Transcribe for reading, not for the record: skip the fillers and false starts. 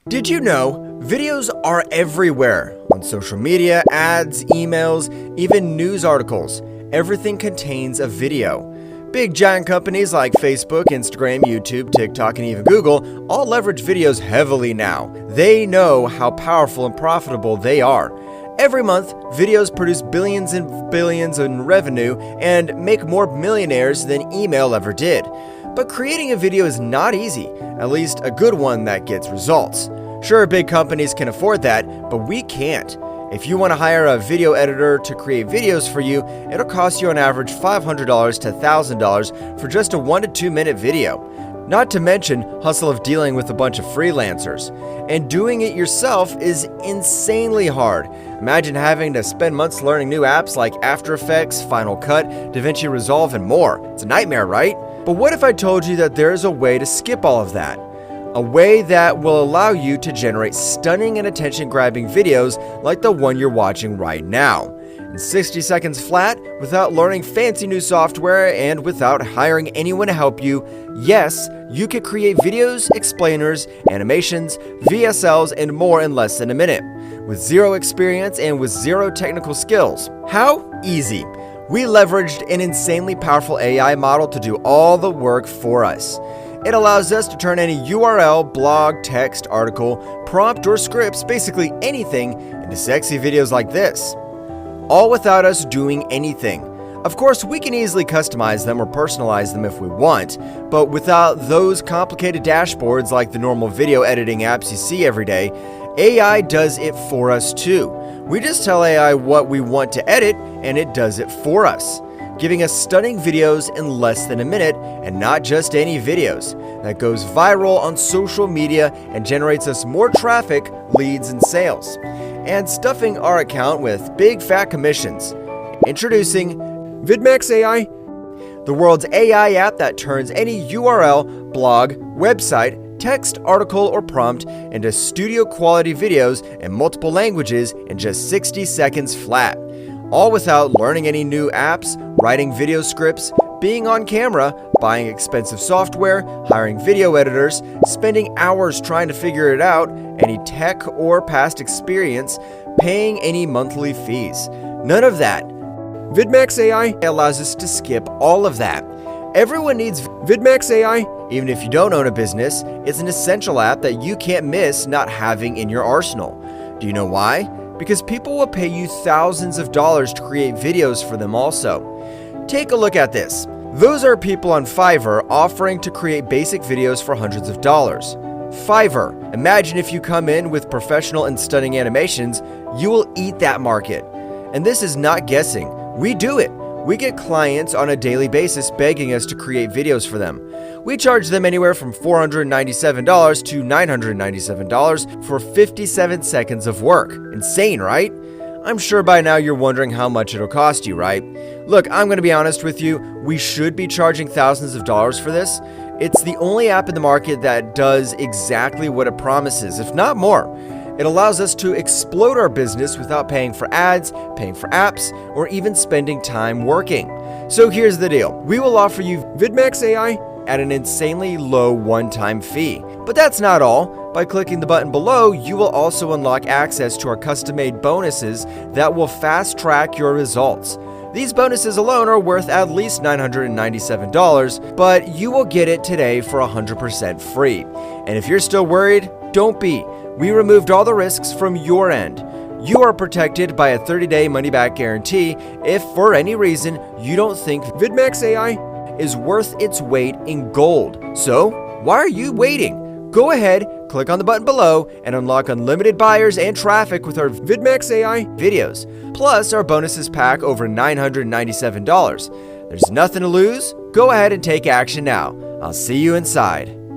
Did you know videos are everywhere? On social media, ads, emails, even news articles. Everything contains a video. Big giant companies like Facebook, Instagram, YouTube, TikTok, and even Google all leverage videos heavily now. They know how powerful and profitable they are. Every month, videos produce billions and billions in revenue and make more millionaires than email ever did. But creating a video is not easy, at least a good one that gets results. Sure, big companies can afford that, but we can't. If you want to hire a video editor to create videos for you, it'll cost you on average $500 to $1,000 for just a 1 to 2 minute video. Not to mention hustle of dealing with a bunch of freelancers. And doing it yourself is insanely hard. Imagine having to spend months learning new apps like After Effects, Final Cut, DaVinci Resolve, and more. It's a nightmare, right? But what if I told you that there is a way to skip all of that? A way that will allow you to generate stunning and attention-grabbing videos like the one you're watching right now. In 60 seconds flat, without learning fancy new software and without hiring anyone to help you, yes, you could create videos, explainers, animations, VSLs, and more in less than a minute. With zero experience and with zero technical skills. How? Easy. We leveraged an insanely powerful AI model to do all the work for us. It allows us to turn any URL, blog, text, article, prompt, or scripts, basically anything, into sexy videos like this. All without us doing anything. Of course, we can easily customize them or personalize them if we want, but without those complicated dashboards like the normal video editing apps you see every day, AI does it for us too. We just tell AI what we want to edit, and it does it for us, giving us stunning videos in less than a minute, and not just any videos, that goes viral on social media and generates us more traffic, leads, and sales, and stuffing our account with big fat commissions. Introducing VidMax AI, the world's AI app that turns any URL, blog, website, text, article, or prompt into studio quality videos in multiple languages in just 60 seconds flat. All without learning any new apps, writing video scripts, being on camera, buying expensive software, hiring video editors, spending hours trying to figure it out, any tech or past experience, paying any monthly fees. None of that. VidMax AI allows us to skip all of that. Everyone needs VidMax AI. Even if you don't own a business, it's an essential app that you can't miss not having in your arsenal. Do you know why? Because people will pay you thousands of dollars to create videos for them also. Take a look at this. Those are people on Fiverr offering to create basic videos for hundreds of dollars. Fiverr. Imagine if you come in with professional and stunning animations, you will eat that market. And this is not guessing. We do it. We get clients on a daily basis begging us to create videos for them. We charge them anywhere from $497 to $997 for 57 seconds of work. Insane, right? I'm sure by now you're wondering how much it'll cost you, right? Look, I'm going to be honest with you. We should be charging thousands of dollars for this. It's the only app in the market that does exactly what it promises, if not more. It allows us to explode our business without paying for ads, paying for apps, or even spending time working. So here's the deal. We will offer you VidMax AI at an insanely low one-time fee. But that's not all. By clicking the button below, you will also unlock access to our custom-made bonuses that will fast-track your results. These bonuses alone are worth at least $997, but you will get it today for 100% free. And if you're still worried, don't be. We removed all the risks from your end. You are protected by a 30-day money-back guarantee if, for any reason, you don't think VidMax AI is worth its weight in gold. So, why are you waiting? Go ahead, click on the button below, and unlock unlimited buyers and traffic with our VidMax AI videos. Plus, our bonuses pack over $997. There's nothing to lose. Go ahead and take action now. I'll see you inside.